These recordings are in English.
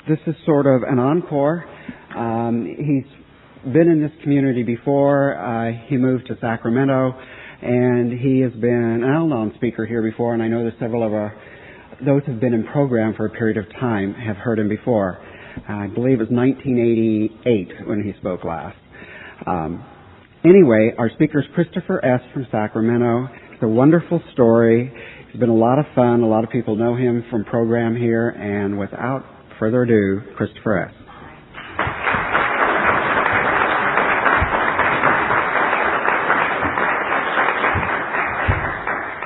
This is sort of an encore. He's been in this community before. He moved to Sacramento, and he has been an Al-Anon speaker here before, and I know that several of those who have been in program for a period of time have heard him before. I believe it was 1988 when he spoke last. Anyway, our speaker is Christopher S. from Sacramento. It's a wonderful story. It's been a lot of fun. A lot of people know him from program here, and without further ado, Christopher S.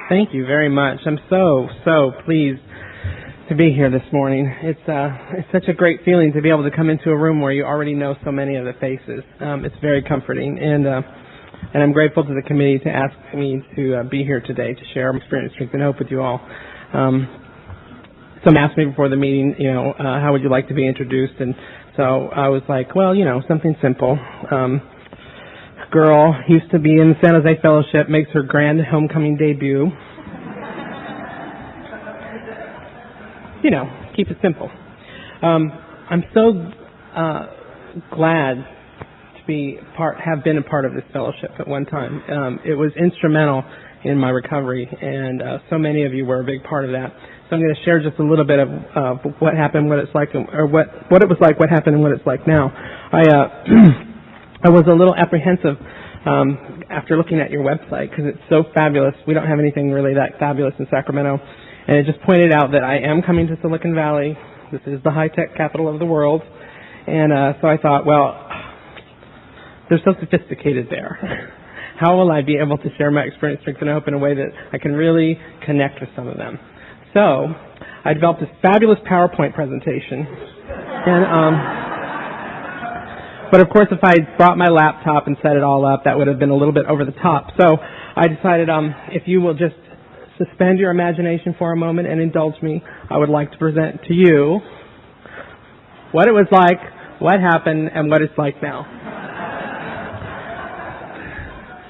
Thank you very much. I'm so pleased to be here this morning. It's such a great feeling to be able to come into a room where you already know so many of the faces. It's very comforting, and I'm grateful to the committee to ask me to be here today to share my experience, strength, and hope with you all. Someone asked me before the meeting, how would you like to be introduced? And so I was like, well, something simple. Girl used to be in the San Jose Fellowship, makes her grand homecoming debut. Keep it simple. I'm so glad to have been a part of this fellowship at one time. It was instrumental in my recovery, and so many of you were a big part of that. So I'm going to share just a little bit of what happened, what it's like, or what it was like, what happened, and what it's like now. I was a little apprehensive after looking at your website because it's so fabulous. We don't have anything really that fabulous in Sacramento. And it just pointed out that I am coming to Silicon Valley. This is the high-tech capital of the world. And so I thought, well, they're so sophisticated there. How will I be able to share my experience, strength, and hope in a way that I can really connect with some of them? So I developed this fabulous PowerPoint presentation. But of course, if I brought my laptop and set it all up, that would have been a little bit over the top. So I decided if you will just suspend your imagination for a moment and indulge me, I would like to present to you what it was like, what happened, and what it's like now.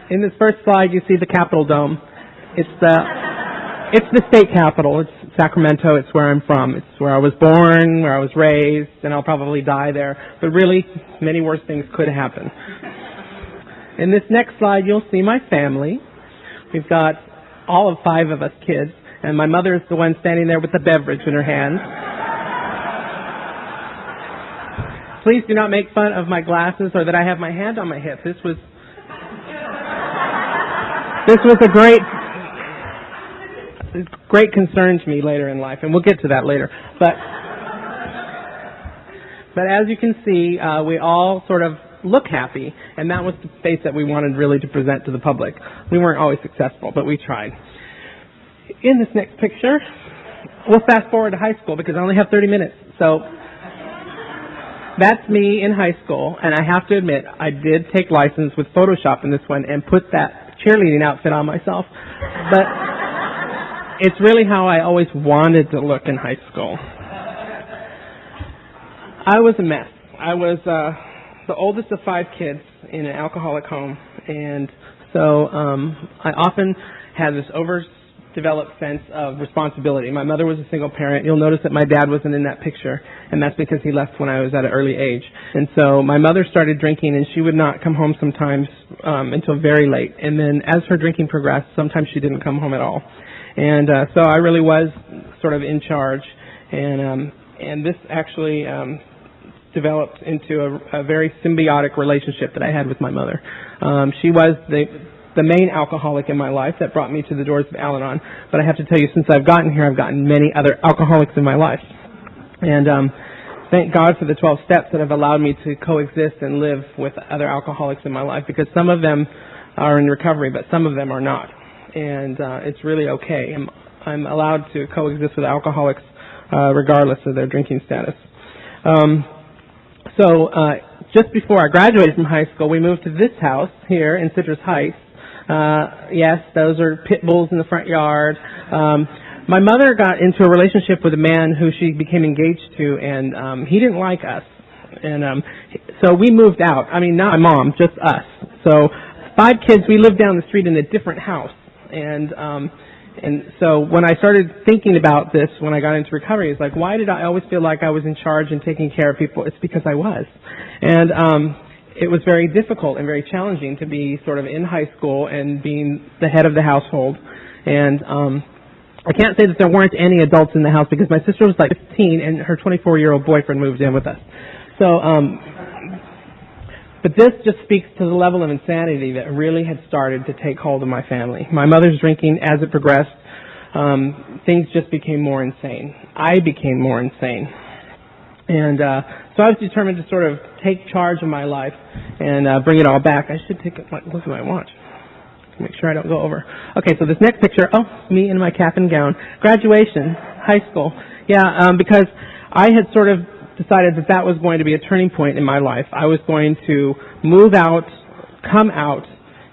In this first slide, you see the Capitol Dome. It's the state capitol. It's Sacramento. It's where I'm from. It's where I was born, where I was raised, and I'll probably die there. But really, many worse things could happen. In this next slide, you'll see my family. We've got all of 5 of us kids, and my mother is the one standing there with the beverage in her hand. Please do not make fun of my glasses or that I have my hand on my hip. This was a great concern to me later in life, and we'll get to that later. But as you can see, we all sort of look happy, and that was the face that we wanted really to present to the public. We weren't always successful, but we tried. In this next picture, we'll fast forward to high school because I only have 30 minutes. So that's me in high school, and I have to admit, I did take license with Photoshop in this one and put that cheerleading outfit on myself. But it's really how I always wanted to look in high school. I was a mess. I was the oldest of 5 kids in an alcoholic home, and so I often had this overdeveloped sense of responsibility. My mother was a single parent. You'll notice that my dad wasn't in that picture, and that's because he left when I was at an early age. And so my mother started drinking, and she would not come home sometimes until very late. And then as her drinking progressed, sometimes she didn't come home at all. And so I really was sort of in charge, and this actually developed into a very symbiotic relationship that I had with my mother. She was the main alcoholic in my life that brought me to the doors of Al-Anon, but I have to tell you, since I've gotten here, I've gotten many other alcoholics in my life. And thank God for the 12 steps that have allowed me to coexist and live with other alcoholics in my life, because some of them are in recovery, but some of them are not. And it's really okay. I'm allowed to coexist with alcoholics regardless of their drinking status. So just before I graduated from high school, we moved to this house here in Citrus Heights. Yes, those are pit bulls in the front yard. My mother got into a relationship with a man who she became engaged to, and he didn't like us. And so we moved out. I mean, not my mom, just us. So 5 kids, we lived down the street in a different house. And And so when I started thinking about this, when I got into recovery, it's like, why did I always feel like I was in charge and taking care of people? It's because I was. And it was very difficult and very challenging to be sort of in high school and being the head of the household. And I can't say that there weren't any adults in the house because my sister was like 15 and her 24-year-old boyfriend moved in with us. So, but this just speaks to the level of insanity that really had started to take hold of my family. My mother's drinking, as it progressed, things just became more insane. I became more insane. And so I was determined to sort of take charge of my life and bring it all back. I should take a look at my watch. Make sure I don't go over. Okay, so this next picture, me in my cap and gown. Graduation, high school. Yeah, because I had sort of decided that that was going to be a turning point in my life. I was going to move out, come out,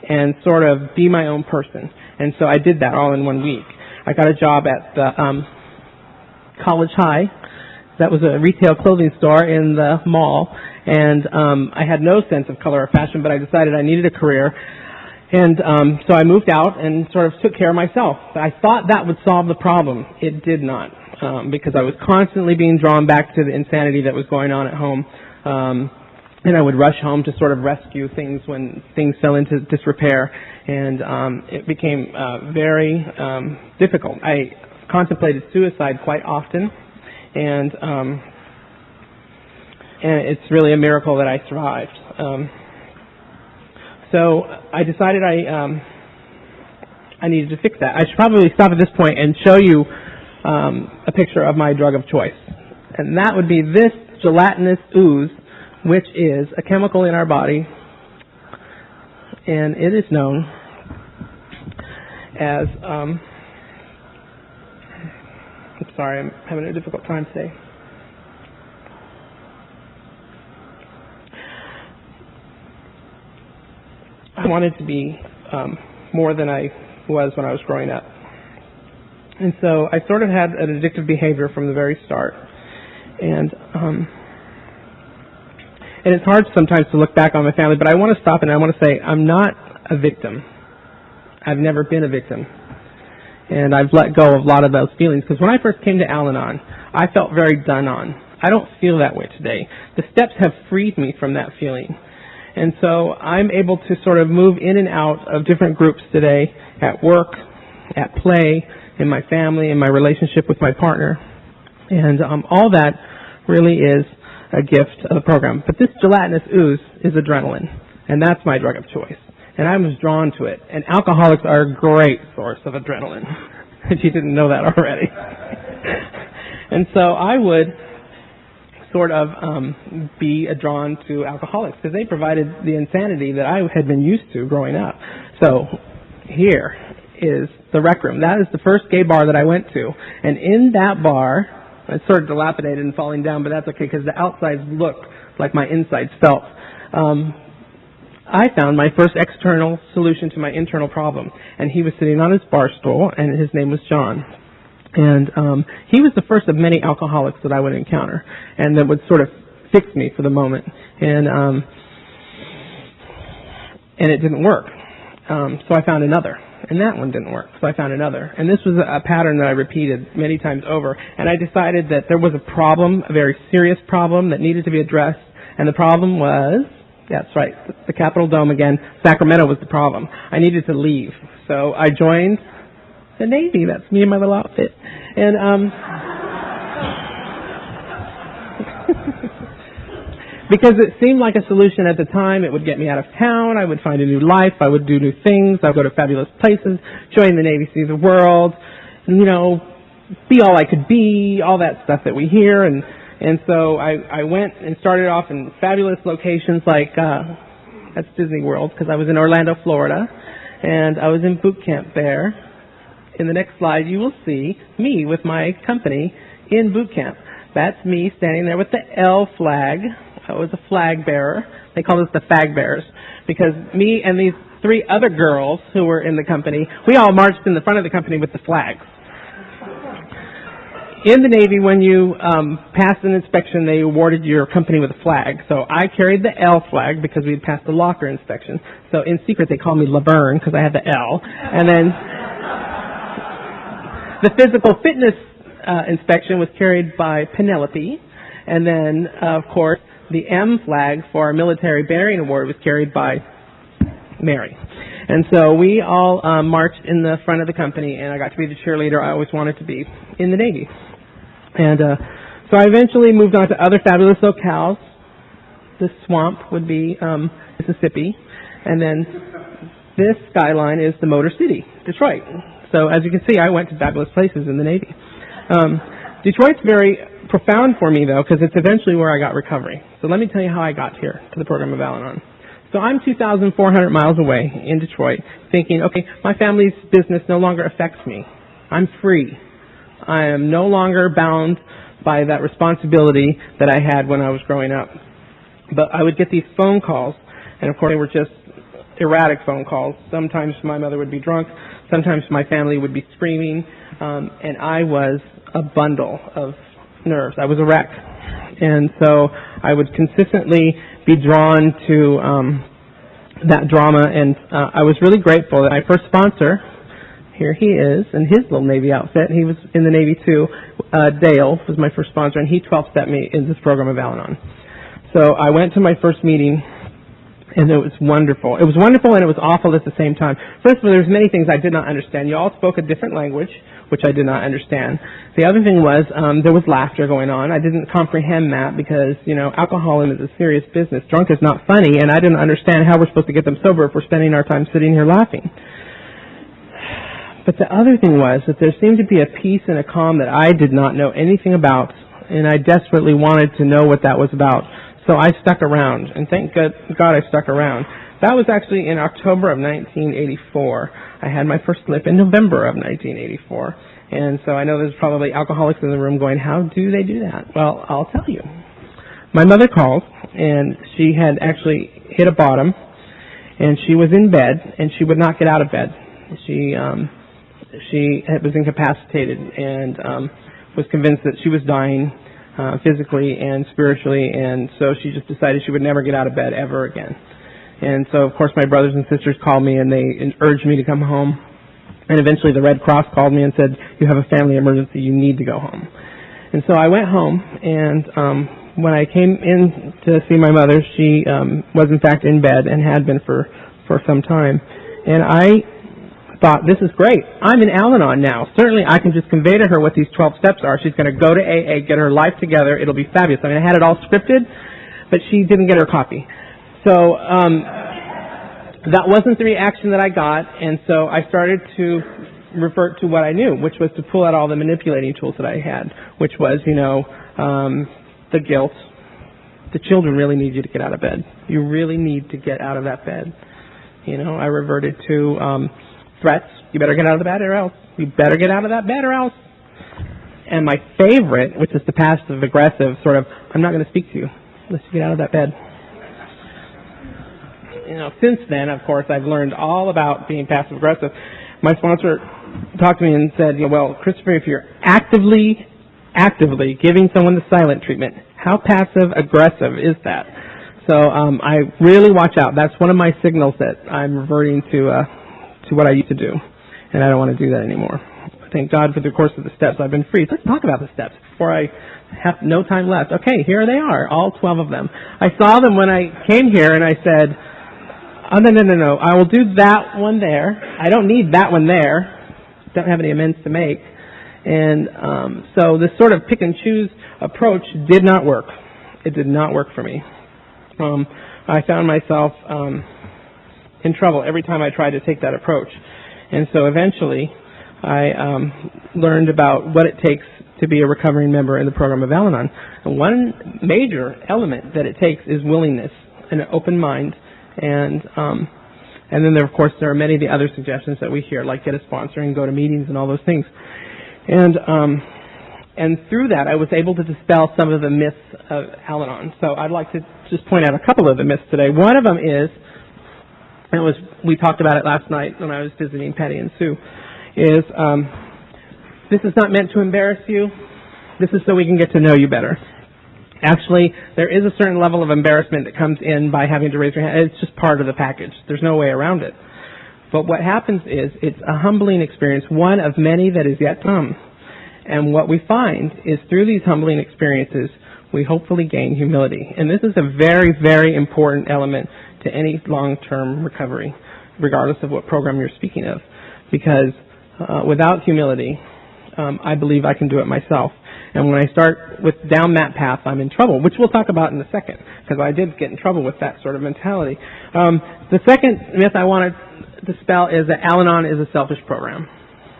and sort of be my own person. And so I did that all in 1 week. I got a job at the College High. That was a retail clothing store in the mall. And I had no sense of color or fashion, but I decided I needed a career. And so I moved out and sort of took care of myself. I thought that would solve the problem. It did not, because I was constantly being drawn back to the insanity that was going on at home. And I would rush home to sort of rescue things when things fell into disrepair. And it became very difficult. I contemplated suicide quite often. And it's really a miracle that I survived. So I decided I needed to fix that. I should probably stop at this point and show you a picture of my drug of choice. And that would be this gelatinous ooze, which is a chemical in our body, and it is known as, I'm sorry, I'm having a difficult time today. I wanted to be more than I was when I was growing up. And so I sort of had an addictive behavior from the very start. And it's hard sometimes to look back on my family, but I want to stop and I want to say I'm not a victim. I've never been a victim. And I've let go of a lot of those feelings. Because when I first came to Al-Anon, I felt very done on. I don't feel that way today. The steps have freed me from that feeling. And so I'm able to sort of move in and out of different groups today, at work, at play, in my family, in my relationship with my partner. And all that really is a gift of the program. But this gelatinous ooze is adrenaline, and that's my drug of choice. And I was drawn to it. And alcoholics are a great source of adrenaline, if you didn't know that already. And so I would sort of be drawn to alcoholics because they provided the insanity that I had been used to growing up. So here is the Rec Room. That is the first gay bar that I went to. And in that bar, it's sort of dilapidated and falling down, but that's okay because the outsides look like my insides felt. I found my first external solution to my internal problem. And he was sitting on his bar stool, and his name was John. And he was the first of many alcoholics that I would encounter and that would sort of fix me for the moment. And it didn't work. So I found another. And that one didn't work. So I found another. And this was a pattern that I repeated many times over. And I decided that there was a problem, a very serious problem that needed to be addressed. And the problem was, that's right, the Capitol Dome again. Sacramento was the problem. I needed to leave. So I joined the Navy. That's me in my little outfit. And because it seemed like a solution at the time. It would get me out of town. I would find a new life. I would do new things. I would go to fabulous places, join the Navy, see the world, and, be all I could be, all that stuff that we hear. And so I went and started off in fabulous locations like, that's Disney World, because I was in Orlando, Florida, and I was in boot camp there. In the next slide, you will see me with my company in boot camp. That's me standing there with the L flag. I was a flag bearer. They called us the fag bearers because me and these 3 other girls who were in the company, we all marched in the front of the company with the flags. In the Navy, when you passed an inspection, they awarded your company with a flag. So I carried the L flag because we had passed the locker inspection. So in secret, they called me Laverne because I had the L. And then the physical fitness inspection was carried by Penelope, and then, of course, the M flag for our military bearing award was carried by Mary. And so we all marched in the front of the company, and I got to be the cheerleader I always wanted to be in the Navy. And so I eventually moved on to other fabulous locales. The swamp would be Mississippi, and then this skyline is the Motor City, Detroit. So as you can see, I went to fabulous places in the Navy. Detroit's very profound for me, though, because it's eventually where I got recovery. So let me tell you how I got here to the program of Al-Anon. So I'm 2,400 miles away in Detroit thinking, okay, my family's business no longer affects me. I'm free. I am no longer bound by that responsibility that I had when I was growing up. But I would get these phone calls, and of course they were just erratic phone calls. Sometimes my mother would be drunk. Sometimes my family would be screaming. And I was a bundle of nerves. I was a wreck. And so I would consistently be drawn to that drama, and I was really grateful that my first sponsor, here he is, in his little Navy outfit, he was in the Navy too, Dale was my first sponsor, and he 12-stepped me in this program of Al-Anon. So I went to my first meeting, and it was wonderful. It was wonderful and it was awful at the same time. First of all, there's many things I did not understand. You all spoke a different language, which I did not understand. The other thing was there was laughter going on. I didn't comprehend that because, you know, alcoholism is a serious business. Drunk is not funny, and I didn't understand how we're supposed to get them sober if we're spending our time sitting here laughing. But the other thing was that there seemed to be a peace and a calm that I did not know anything about, and I desperately wanted to know what that was about. So I stuck around, and thank God I stuck around. That was actually in October of 1984. I had my first slip in November of 1984. And so I know there's probably alcoholics in the room going, how do they do that? Well, I'll tell you. My mother called, and she had actually hit a bottom, and she was in bed, and she would not get out of bed. She was incapacitated and was convinced that she was dying physically and spiritually, and so she just decided she would never get out of bed ever again. And so, of course, my brothers and sisters called me, and they urged me to come home. And eventually the Red Cross called me and said, you have a family emergency, you need to go home. And so I went home, and when I came in to see my mother, she was in fact in bed and had been for some time. And I thought, this is great. I'm in Al-Anon now. Certainly I can just convey to her what these 12 steps are. She's going to go to AA, get her life together. It'll be fabulous. I mean, I had it all scripted, but she didn't get her copy. So that wasn't the reaction that I got, and so I started to revert to what I knew, which was to pull out all the manipulating tools that I had, which was, you know, the guilt. The children really need you to get out of bed. You really need to get out of that bed. You know, I reverted to threats. You better get out of the bed or else. You better get out of that bed or else. And my favorite, which is the passive-aggressive sort of, I'm not going to speak to you unless you get out of that bed. You know, since then, of course, I've learned all about being passive-aggressive. My sponsor talked to me and said, well, Christopher, if you're actively giving someone the silent treatment, how passive-aggressive is that? So I really watch out. That's one of my signals that I'm reverting to what I used to do, and I don't want to do that anymore. Thank God for the course of the steps. I've been free. Let's talk about the steps before I have no time left. Okay, here they are, all 12 of them. I saw them when I came here, and I said, oh, no. I will do that one there. I don't need that one there. Don't have any amends to make. And so this sort of pick and choose approach did not work. It did not work for me. I found myself in trouble every time I tried to take that approach. And so eventually I learned about what it takes to be a recovering member in the program of Al-Anon. And one major element that it takes is willingness and an open mind. And then there, of course, there are many of the other suggestions that we hear, like get a sponsor and go to meetings and all those things. And through that, I was able to dispel some of the myths of Al-Anon. So I'd like to just point out a couple of the myths today. One of them is, we talked about it last night when I was visiting Patty and Sue, is this is not meant to embarrass you. This is so we can get to know you better. Actually, there is a certain level of embarrassment that comes in by having to raise your hand. It's just part of the package. There's no way around it. But what happens is it's a humbling experience, one of many that is yet to come. And what we find is through these humbling experiences, we hopefully gain humility. And this is a very, very important element to any long-term recovery, regardless of what program you're speaking of. Because without humility, I believe I can do it myself. And when I start down that path, I'm in trouble, which we'll talk about in a second, because I did get in trouble with that sort of mentality. The second myth I want to dispel is that Al-Anon is a selfish program.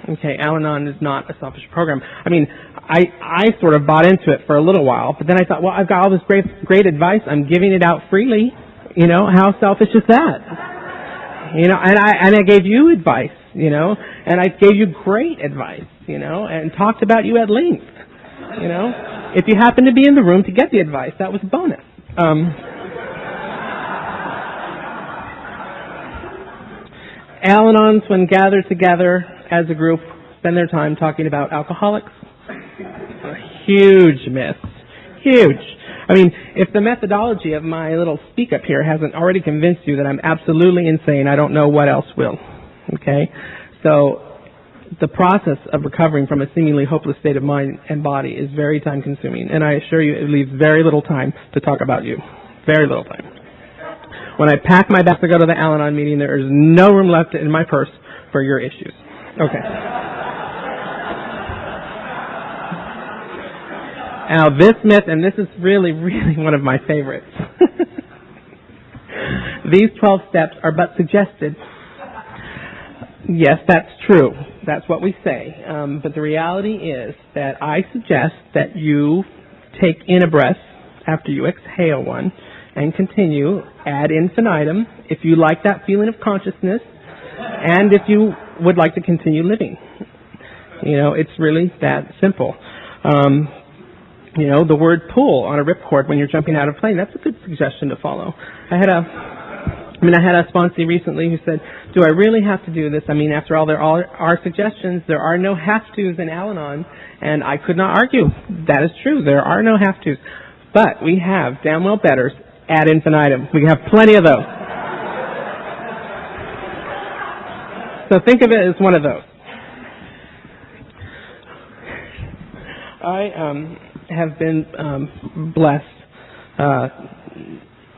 Okay, Al-Anon is not a selfish program. I mean, I sort of bought into it for a little while, but then I thought, well, I've got all this great advice. I'm giving it out freely. You know, how selfish is that? You know, and I gave you advice, you know, and I gave you great advice, you know, and talked about you at length, you know. If you happen to be in the room to get the advice, that was a bonus. Al-Anons, when gathered together as a group, spend their time talking about alcoholics. A huge myth. Huge. I mean, if the methodology of my little speak up here hasn't already convinced you that I'm absolutely insane, I don't know what else will. Okay? So the process of recovering from a seemingly hopeless state of mind and body is very time consuming, and I assure you it leaves very little time to talk about you. Very little time. When I pack my bag to go to the Al-Anon meeting, there is no room left in my purse for your issues. Okay. Now this myth, and this is really, really one of my favorites. These 12 steps are but suggested. Yes, that's true. That's what we say. But the reality is that I suggest that you take in a breath after you exhale one and continue ad infinitum if you like that feeling of consciousness and if you would like to continue living. You know, it's really that simple. You know, the word pull on a ripcord when you're jumping out of a plane, that's a good suggestion to follow. I had a sponsee recently who said, do I really have to do this? I mean, after all, there are suggestions. There are no have-tos in Al-Anon, and I could not argue. That is true. There are no have-tos. But we have damn well betters ad infinitum. We have plenty of those. So think of it as one of those. I have been blessed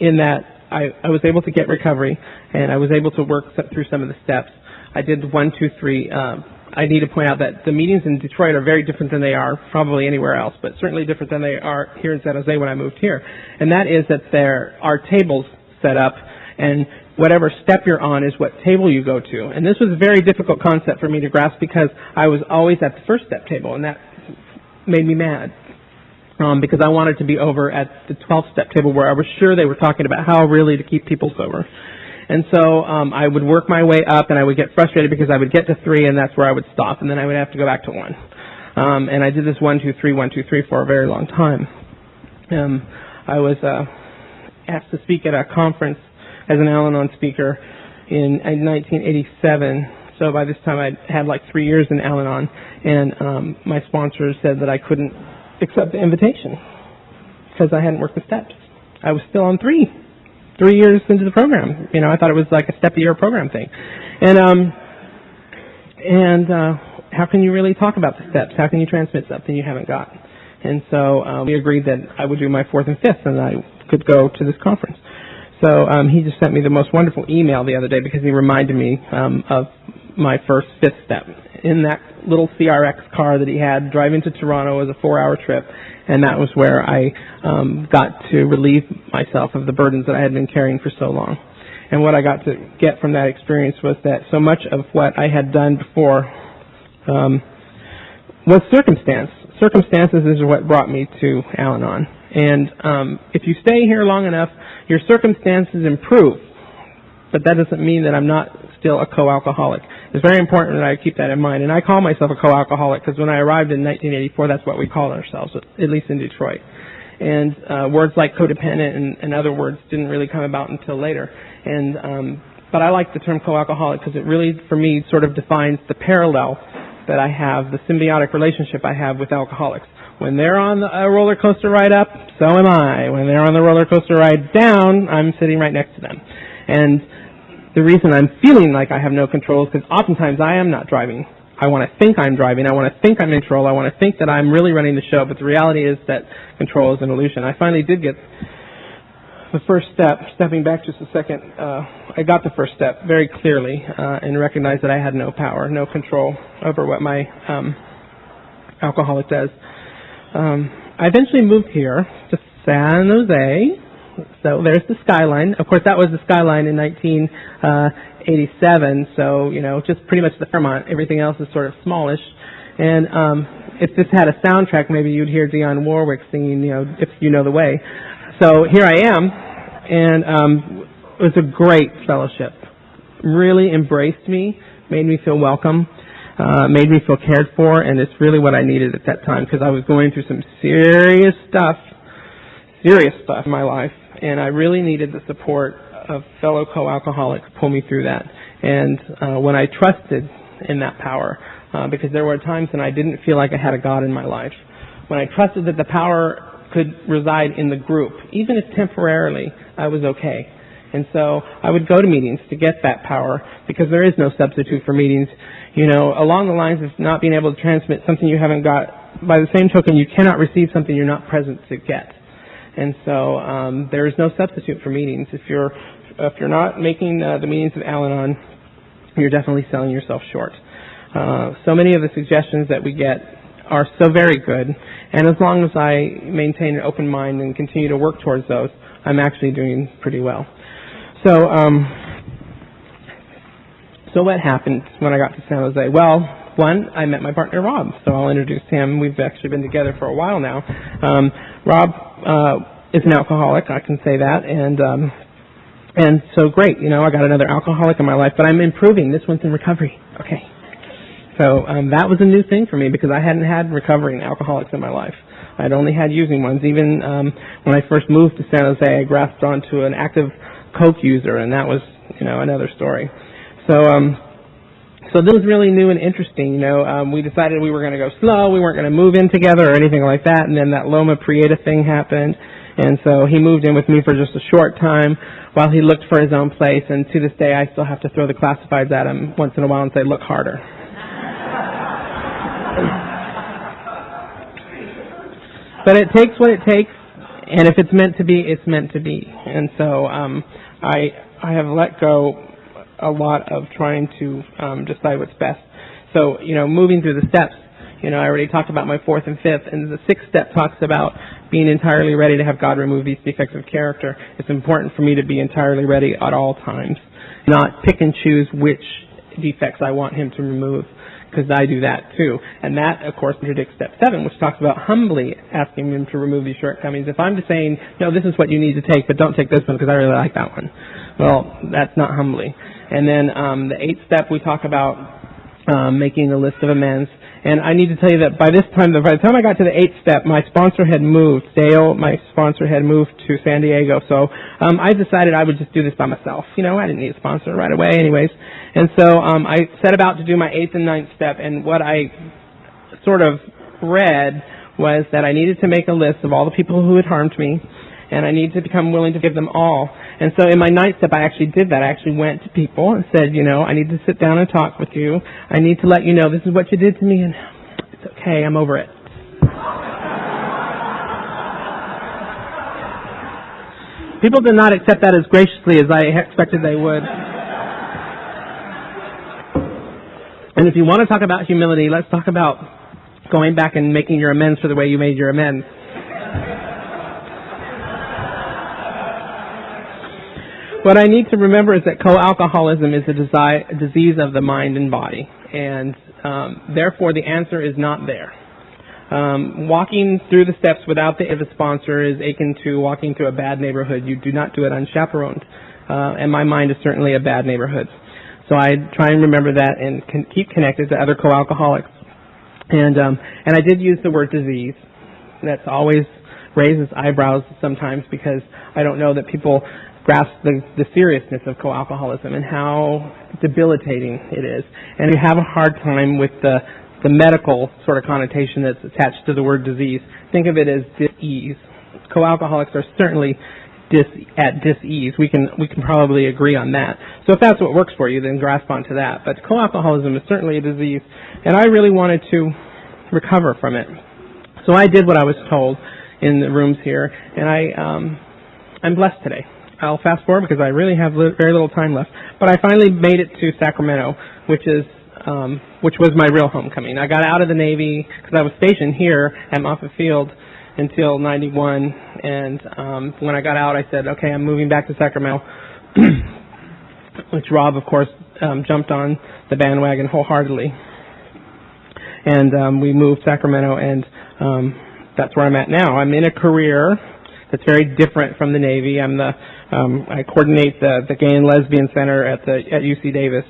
in that I was able to get recovery, and I was able to work through some of the steps. I did 1, 2, 3. I need to point out that the meetings in Detroit are very different than they are probably anywhere else, but certainly different than they are here in San Jose when I moved here. And that is that there are tables set up, and whatever step you're on is what table you go to. And this was a very difficult concept for me to grasp because I was always at the first step table, and that made me mad. Because I wanted to be over at the 12th step table where I was sure they were talking about how really to keep people sober. And so I would work my way up, and I would get frustrated because I would get to 3, and that's where I would stop, and then I would have to go back to 1. And I did this 1, 2, 3, 1, 2, 3 for a very long time. I was asked to speak at a conference as an Al-Anon speaker in 1987. So by this time I had like 3 years in Al-Anon, and my sponsor said that I couldn't accept the invitation because I hadn't worked the steps. I was still on 3 years into the program. You know, I thought it was like a step-a-year program thing. And how can you really talk about the steps? How can you transmit something you haven't got? And so we agreed that I would do my 4th and 5th, and I could go to this conference. So he just sent me the most wonderful email the other day because he reminded me of my first 5th step. In that little CRX car that he had, driving to Toronto was a 4-hour trip, and that was where I got to relieve myself of the burdens that I had been carrying for so long. And what I got to get from that experience was that so much of what I had done before was circumstance. Circumstances is what brought me to Al-Anon. And if you stay here long enough, your circumstances improve. But that doesn't mean that I'm not still a co-alcoholic. It's very important that I keep that in mind. And I call myself a co-alcoholic because when I arrived in 1984, that's what we called ourselves, at least in Detroit. And words like codependent and other words didn't really come about until later. But I like the term co-alcoholic because it really, for me, sort of defines the parallel that I have, the symbiotic relationship I have with alcoholics. When they're on a roller coaster ride up, so am I. When they're on the roller coaster ride down, I'm sitting right next to them. And the reason I'm feeling like I have no control is because oftentimes I am not driving. I want to think I'm driving. I want to think I'm in control. I want to think that I'm really running the show, but the reality is that control is an illusion. I finally did get the first step. Stepping back just a second, I got the first step very clearly and recognized that I had no power, no control over what my alcoholic does. I eventually moved here to San Jose. So there's the skyline. Of course, that was the skyline in 1987. So, you know, just pretty much the Fairmont. Everything else is sort of smallish. And if this had a soundtrack, maybe you'd hear Dionne Warwick singing, you know, If You Know the Way. So here I am, and it was a great fellowship. Really embraced me, made me feel welcome, made me feel cared for, and it's really what I needed at that time because I was going through some serious stuff in my life, and I really needed the support of fellow co-alcoholics to pull me through that. And when I trusted in that power, because there were times when I didn't feel like I had a God in my life, when I trusted that the power could reside in the group, even if temporarily, I was okay. And so I would go to meetings to get that power because there is no substitute for meetings. You know, along the lines of not being able to transmit something you haven't got, by the same token, you cannot receive something you're not present to get. And so there is no substitute for meetings. If you're not making the meetings of Al-Anon, you're definitely selling yourself short. So many of the suggestions that we get are so very good, and as long as I maintain an open mind and continue to work towards those, I'm actually doing pretty well. So what happened when I got to San Jose? Well, one, I met my partner Rob, so I'll introduce him. We've actually been together for a while now. Rob is an alcoholic, I can say that, and so great, you know, I got another alcoholic in my life, but I'm improving. This one's in recovery. Okay. So that was a new thing for me because I hadn't had recovering alcoholics in my life. I'd only had using ones. Even when I first moved to San Jose, I grasped onto an active coke user, and that was, you know, another story. So this was really new and interesting. You know, we decided we were going to go slow. We weren't going to move in together or anything like that. And then that Loma Prieta thing happened. And so he moved in with me for just a short time while he looked for his own place. And to this day, I still have to throw the classifieds at him once in a while and say, look harder. But it takes what it takes. And if it's meant to be, it's meant to be. And so I have let go a lot of trying to decide what's best. So, you know, moving through the steps, you know, I already talked about my fourth and fifth, and the sixth step talks about being entirely ready to have God remove these defects of character. It's important for me to be entirely ready at all times, not pick and choose which defects I want Him to remove, because I do that too. And that, of course, contradicts step 7, which talks about humbly asking Him to remove these shortcomings. If I'm just saying, no, this is what you need to take, but don't take this one because I really like that one, well, that's not humbly. And then the 8th step, we talk about making a list of amends. And I need to tell you that by the time I got to the 8th step, my sponsor had moved. Dale, my sponsor, had moved to San Diego. So I decided I would just do this by myself. You know, I didn't need a sponsor right away anyways. And so I set about to do my 8th and 9th step. And what I sort of read was that I needed to make a list of all the people who had harmed me, and I needed to become willing to give them all. And so in my 9th step, I actually did that. I actually went to people and said, you know, I need to sit down and talk with you. I need to let you know this is what you did to me, and it's okay, I'm over it. People did not accept that as graciously as I expected they would. And if you want to talk about humility, let's talk about going back and making your amends for the way you made your amends. What I need to remember is that co-alcoholism is a disease of the mind and body, and therefore the answer is not there. Walking through the steps without the sponsor is akin to walking through a bad neighborhood. You do not do it unchaperoned, and my mind is certainly a bad neighborhood. So I try and remember that and keep connected to other co-alcoholics. And I did use the word disease. That's always raises eyebrows sometimes because I don't know that people grasp the seriousness of co-alcoholism and how debilitating it is. And you have a hard time with the medical sort of connotation that's attached to the word disease. Think of it as dis-ease. Co-alcoholics are certainly at dis-ease. We can probably agree on that. So if that's what works for you, then grasp onto that. But co-alcoholism is certainly a disease, and I really wanted to recover from it. So I did what I was told in the rooms here, and I'm blessed today. I'll fast forward because I really have very little time left. But I finally made it to Sacramento, which was my real homecoming. I got out of the Navy because I was stationed here at Moffett Field until '91, and when I got out, I said, okay, I'm moving back to Sacramento, which Rob, of course, jumped on the bandwagon wholeheartedly. And we moved Sacramento, and that's where I'm at now. I'm in a career that's very different from the Navy. I coordinate the Gay and Lesbian Center at UC Davis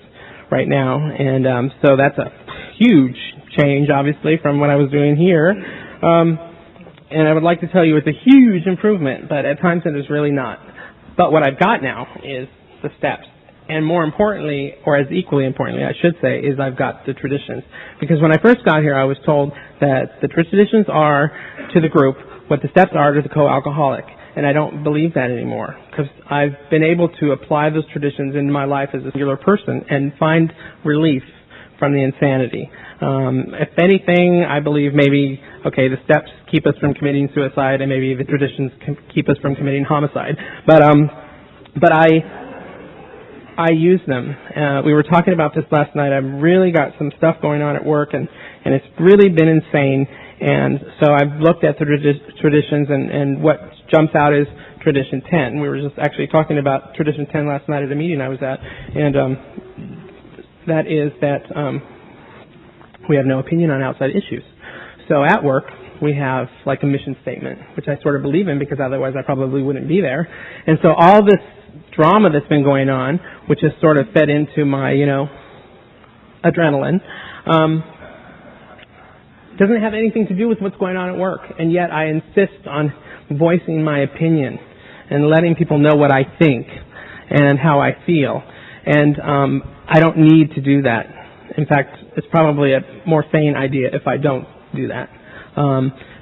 right now, and so that's a huge change, obviously, from what I was doing here. And I would like to tell you it's a huge improvement, but at times it is really not. But what I've got now is the steps. And more importantly, or as equally importantly, I should say, is I've got the traditions. Because when I first got here, I was told that the traditions are to the group what the steps are to the co-alcoholic. And I don't believe that anymore, because I've been able to apply those traditions in my life as a singular person and find relief from the insanity. If anything, I believe maybe, okay, the steps keep us from committing suicide, and maybe the traditions can keep us from committing homicide. But I use them. We were talking about this last night. I've really got some stuff going on at work, and it's really been insane. And so I've looked at the traditions, and what jumps out is Tradition 10. We were just actually talking about Tradition 10 last night at a meeting I was at, and that is that we have no opinion on outside issues. So at work, we have like a mission statement, which I sort of believe in because otherwise I probably wouldn't be there. And so all this drama that's been going on, which has sort of fed into my, adrenaline, doesn't have anything to do with what's going on at work. And yet I insist on voicing my opinion and letting people know what I think and how I feel. And I don't need to do that. In fact, it's probably a more sane idea if I don't do that.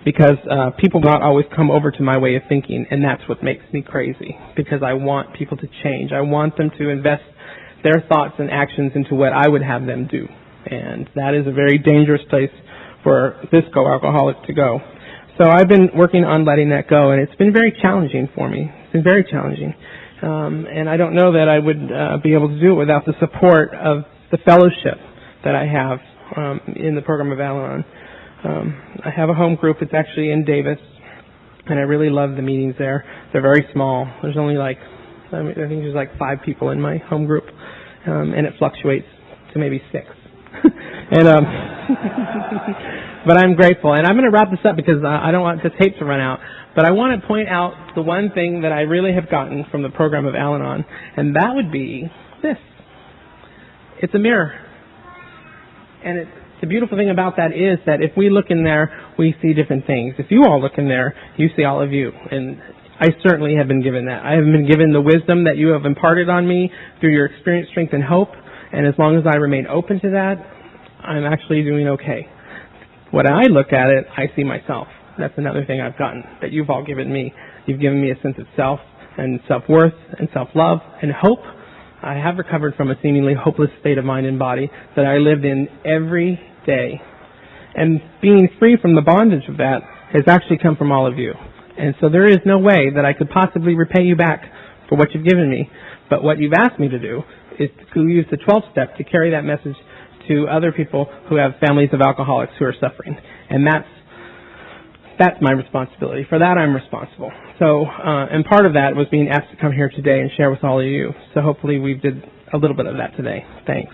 Because people not always come over to my way of thinking, and that's what makes me crazy, because I want people to change. I want them to invest their thoughts and actions into what I would have them do. And that is a very dangerous place for this co-alcoholic to go. So I've been working on letting that go, and it's been very challenging for me. It's been very challenging. And I don't know that I would be able to do it without the support of the fellowship that I have in the program of Al-Anon. I have a home group. It's actually in Davis, and I really love the meetings there. They're very small. There's only I think there's like 5 people in my home group, and it fluctuates to maybe 6. And but I'm grateful, and I'm going to wrap this up because I don't want the tape to run out. But I want to point out the one thing that I really have gotten from the program of Al-Anon, and that would be this. It's a mirror, and the beautiful thing about that is that if we look in there, we see different things. If you all look in there, you see all of you. And I certainly have been given that. I have been given the wisdom that you have imparted on me through your experience, strength, and hope. And as long as I remain open to that, I'm actually doing okay. When I look at it, I see myself. That's another thing I've gotten that you've all given me. You've given me a sense of self and self-worth and self-love and hope. I have recovered from a seemingly hopeless state of mind and body that I lived in every day. And being free from the bondage of that has actually come from all of you. And so there is no way that I could possibly repay you back for what you've given me. But what you've asked me to do is to use the 12th step to carry that message to other people who have families of alcoholics who are suffering. And that's my responsibility. For that, I'm responsible. So, and part of that was being asked to come here today and share with all of you. So hopefully we did a little bit of that today. Thanks.